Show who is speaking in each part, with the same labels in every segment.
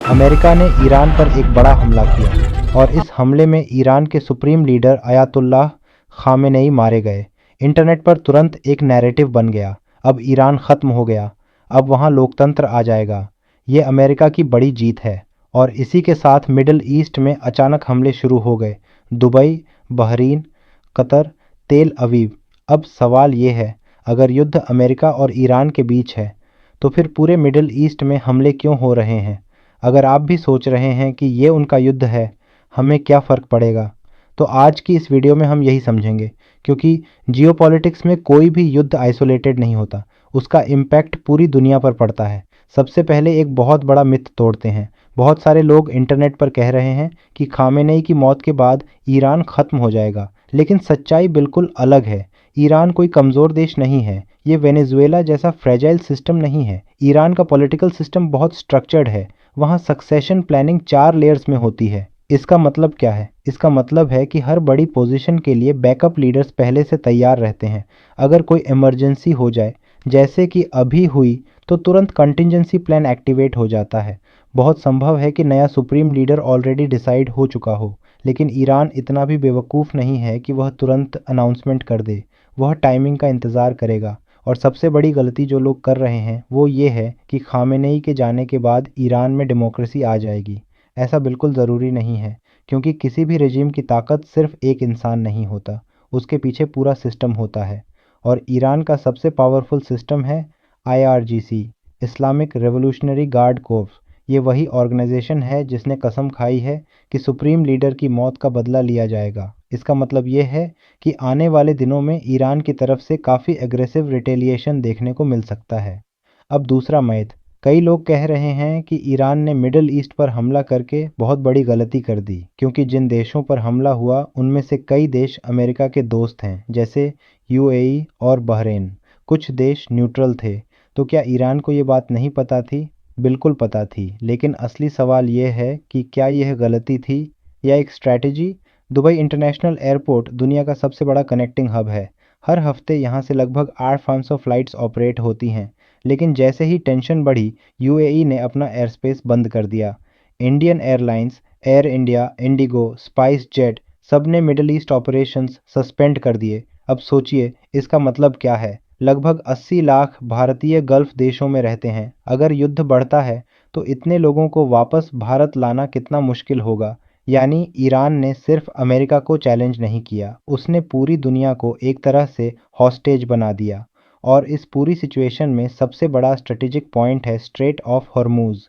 Speaker 1: America ने Iran पर एक बड़ा हमला किया और इस हमले में ईरान के सुप्रीम लीडर अयातुल्लाह खामेनेई मारे गए। इंटरनेट पर तुरंत एक नैरेटिव बन गया, अब ईरान ख़त्म हो गया, अब वहाँ लोकतंत्र आ जाएगा। ये अमेरिका की बड़ी जीत है। और इसी के साथ मिडिल ईस्ट में अचानक हमले शुरू हो गए। दुबई, बहरीन, कतर, तेल अवीव। अब सवाल ये है, अगर युद्ध अमेरिका और ईरान के बीच है तो फिर पूरे मिडिल ईस्ट में हमले क्यों हो रहे हैं? अगर आप भी सोच रहे हैं कि ये उनका युद्ध है, हमें क्या फ़र्क पड़ेगा, तो आज की इस वीडियो में हम यही समझेंगे। क्योंकि जियोपॉलिटिक्स में कोई भी युद्ध आइसोलेटेड नहीं होता, उसका इम्पैक्ट पूरी दुनिया पर पड़ता है। सबसे पहले एक बहुत बड़ा मिथ तोड़ते हैं। बहुत सारे लोग इंटरनेट पर कह रहे हैं कि खामेनेई की मौत के बाद ईरान ख़त्म हो जाएगा, लेकिन सच्चाई बिल्कुल अलग है। ईरान कोई कमज़ोर देश नहीं है, ये वेनेजुएला जैसा फ्रेजाइल सिस्टम नहीं है। ईरान का पॉलिटिकल सिस्टम बहुत स्ट्रक्चर्ड है, वहाँ सक्सेशन प्लानिंग 4 लेयर्स में होती है। इसका मतलब क्या है? इसका मतलब है कि हर बड़ी पोजीशन के लिए बैकअप लीडर्स पहले से तैयार रहते हैं। अगर कोई इमरजेंसी हो जाए, जैसे कि अभी हुई, तो तुरंत कंटिजेंसी प्लान एक्टिवेट हो जाता है। बहुत संभव है कि नया सुप्रीम लीडर ऑलरेडी डिसाइड हो चुका हो, लेकिन ईरान इतना भी बेवकूफ़ नहीं है कि वह तुरंत अनाउंसमेंट कर दे। वह टाइमिंग का इंतज़ार करेगा। और सबसे बड़ी गलती जो लोग कर रहे हैं वो ये है कि खामेनेई के जाने के बाद ईरान में डेमोक्रेसी आ जाएगी। ऐसा बिल्कुल ज़रूरी नहीं है, क्योंकि किसी भी रेजिम की ताकत सिर्फ एक इंसान नहीं होता, उसके पीछे पूरा सिस्टम होता है। और ईरान का सबसे पावरफुल सिस्टम है IRGC, Islamic revolutionary guard corpse. ये वही ऑर्गेनाइजेशन है जिसने कसम खाई है कि सुप्रीम लीडर की मौत का बदला लिया जाएगा। इसका मतलब ये है कि आने वाले दिनों में ईरान की तरफ से काफ़ी एग्रेसिव रिटेलिएशन देखने को मिल सकता है। अब दूसरा मैथ, कई लोग कह रहे हैं कि ईरान ने मिडिल ईस्ट पर हमला करके बहुत बड़ी गलती कर दी, क्योंकि जिन देशों पर हमला हुआ उनमें से कई देश अमेरिका के दोस्त हैं, जैसे UAE और बहरीन। कुछ देश न्यूट्रल थे। तो क्या ईरान को ये बात नहीं पता थी? बिल्कुल पता थी, लेकिन असली सवाल ये है कि क्या यह गलती थी या एक स्ट्रैटेजी? दुबई इंटरनेशनल एयरपोर्ट दुनिया का सबसे बड़ा कनेक्टिंग हब है। हर हफ्ते यहाँ से लगभग 800 फ्लाइट्स ऑपरेट होती हैं। लेकिन जैसे ही टेंशन बढ़ी, UAE ने अपना एयर स्पेस बंद कर दिया। Indian airlines, air India, Indigo, spice jet, सब ने मिडल ईस्ट ऑपरेशंस सस्पेंड कर दिए। अब सोचिए इसका मतलब क्या है? लगभग 80 लाख भारतीय गल्फ देशों में रहते हैं। अगर युद्ध बढ़ता है तो इतने लोगों को वापस भारत लाना कितना मुश्किल होगा। यानी ईरान ने सिर्फ अमेरिका को चैलेंज नहीं किया, उसने पूरी दुनिया को एक तरह से हॉस्टेज बना दिया। और इस पूरी सिचुएशन में सबसे बड़ा स्ट्रेटेजिक पॉइंट है स्ट्रेट ऑफ हॉर्मूज़।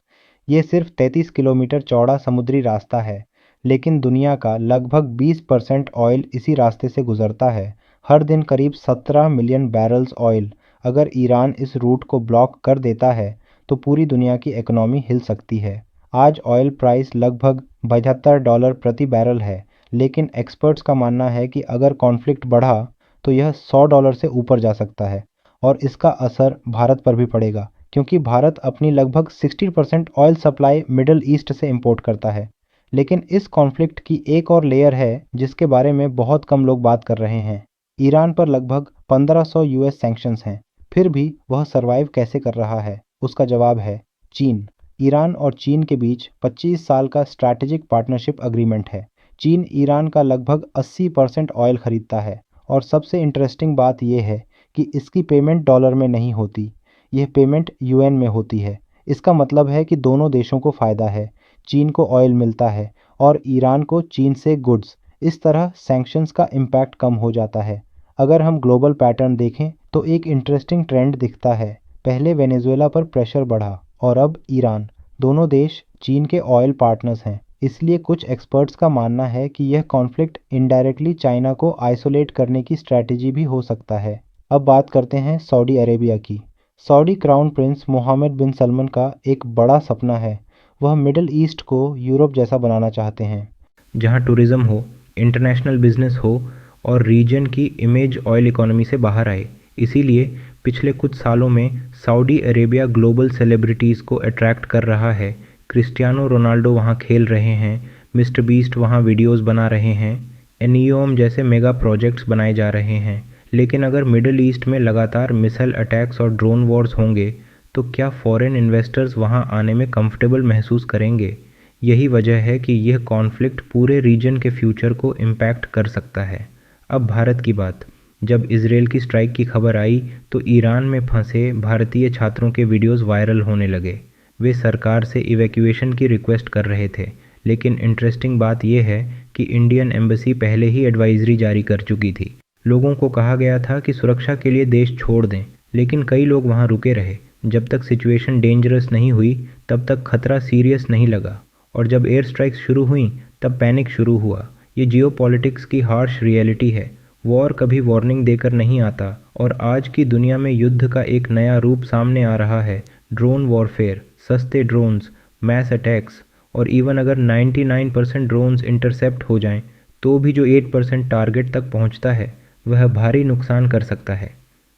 Speaker 1: ये सिर्फ 33 किलोमीटर चौड़ा समुद्री रास्ता है, लेकिन दुनिया का लगभग 20% ऑयल इसी रास्ते से गुजरता है। हर दिन करीब 17 मिलियन बैरल्स ऑयल। अगर ईरान इस रूट को ब्लॉक कर देता है तो पूरी दुनिया की इकोनॉमी हिल सकती है। आज ऑयल प्राइस लगभग $72 प्रति बैरल है, लेकिन एक्सपर्ट्स का मानना है कि अगर कॉन्फ्लिक्ट बढ़ा तो यह $100 से ऊपर जा सकता है। और इसका असर भारत पर भी पड़ेगा, क्योंकि भारत अपनी लगभग 60% ऑयल सप्लाई मिडल ईस्ट से इंपोर्ट करता है। लेकिन इस कॉन्फ्लिक्ट की एक और लेयर है जिसके बारे में बहुत कम लोग बात कर रहे हैं। ईरान पर लगभग 1500 US सैंक्शंस हैं, फिर भी वह सरवाइव कैसे कर रहा है? उसका जवाब है चीन। ईरान और चीन के बीच 25 साल का स्ट्रैटेजिक पार्टनरशिप अग्रीमेंट है। चीन ईरान का लगभग 80% ऑयल खरीदता है। और सबसे इंटरेस्टिंग बात यह है कि इसकी पेमेंट डॉलर में नहीं होती, यह पेमेंट UN में होती है। इसका मतलब है कि दोनों देशों को फ़ायदा है। चीन को ऑयल मिलता है और ईरान को चीन से गुड्स। इस तरह सैंक्शंस का इम्पैक्ट कम हो जाता है। अगर हम ग्लोबल पैटर्न देखें तो एक इंटरेस्टिंग ट्रेंड दिखता है। पहले वेनेजुएला पर प्रेशर बढ़ा और अब ईरान। दोनों देश चीन के ऑयल पार्टनर्स हैं। इसलिए कुछ एक्सपर्ट्स का मानना है कि यह कॉन्फ्लिक्ट इनडायरेक्टली चाइना को आइसोलेट करने की स्ट्रैटेजी भी हो सकता है। अब बात करते हैं सऊदी अरेबिया की। सऊदी क्राउन प्रिंस मोहम्मद बिन सलमान का एक बड़ा सपना है। वह मिडिल ईस्ट को यूरोप जैसा बनाना चाहते हैं, जहां टूरिज़्म हो, इंटरनेशनल बिजनेस हो और रीजन की इमेज ऑयल इकोनॉमी से बाहर आए। इसीलिए पिछले कुछ सालों में सऊदी अरेबिया ग्लोबल सेलिब्रिटीज़ को अट्रैक्ट कर रहा है। क्रिस्टियानो रोनाल्डो वहाँ खेल रहे हैं, मिस्टर बीस्ट वहाँ वीडियोस बना रहे हैं, एनियोम जैसे मेगा प्रोजेक्ट्स बनाए जा रहे हैं। लेकिन अगर मिडिल ईस्ट में लगातार मिसाइल अटैक्स और ड्रोन वॉर्स होंगे तो क्या फॉरेन इन्वेस्टर्स वहां आने में कंफर्टेबल महसूस करेंगे? यही वजह है कि यह कॉन्फ्लिक्ट पूरे रीजन के फ्यूचर को इम्पैक्ट कर सकता है। अब भारत की बात। जब इसराइल की स्ट्राइक की खबर आई तो ईरान में फंसे भारतीय छात्रों के वीडियोस वायरल होने लगे। वे सरकार से इवैक्यूएशन की रिक्वेस्ट कर रहे थे, लेकिन इंटरेस्टिंग बात यह है कि इंडियन एम्बेसी पहले ही एडवाइजरी जारी कर चुकी थी। लोगों को कहा गया था कि सुरक्षा के लिए देश छोड़ दें, लेकिन कई लोग वहां रुके रहे। जब तक सिचुएशन डेंजरस नहीं हुई तब तक खतरा सीरियस नहीं लगा, और जब एयर स्ट्राइक्स शुरू हुई तब पैनिक शुरू हुआ। ये जियोपॉलिटिक्स की हार्श रियलिटी है। वॉर कभी वार्निंग देकर नहीं आता, और आज की दुनिया में युद्ध का एक नया रूप सामने आ रहा है। ड्रोन वॉरफेयर, सस्ते ड्रोन्स, मैस अटैक्स, और इवन अगर 99% ड्रोन्स इंटरसेप्ट हो जाएं, तो भी जो 8% टारगेट तक पहुंचता है वह भारी नुकसान कर सकता है।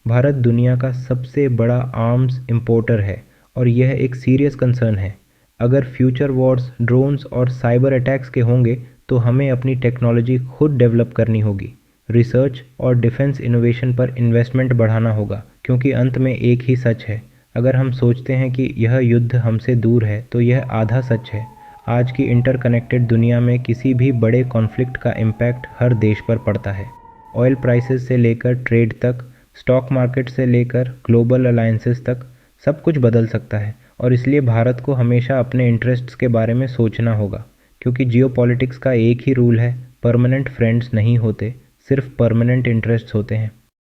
Speaker 1: भारत दुनिया का सबसे बड़ा आर्म्स इंपोर्टर है, और यह एक सीरियस कंसर्न है। अगर फ्यूचर वॉर्स ड्रोन्स और साइबर अटैक्स के होंगे तो हमें अपनी टेक्नोलॉजी खुद डेवलप करनी होगी। रिसर्च और डिफेंस इनोवेशन पर इन्वेस्टमेंट बढ़ाना होगा, क्योंकि अंत में एक ही सच है। अगर हम सोचते हैं कि यह युद्ध हमसे दूर है तो यह आधा सच है। आज की इंटरकनेक्टेड दुनिया में किसी भी बड़े कॉन्फ्लिक्ट का इम्पैक्ट हर देश पर पड़ता है। ऑयल प्राइसेस से लेकर ट्रेड तक, स्टॉक मार्केट से लेकर ग्लोबल अलायंसेस तक, सब कुछ बदल सकता है। और इसलिए भारत को हमेशा अपने इंटरेस्ट्स के बारे में सोचना होगा, क्योंकि जियोपॉलिटिक्स का एक ही रूल है, परमानेंट फ्रेंड्स नहीं होते, सिर्फ परमानेंट इंटरेस्ट्स होते हैं।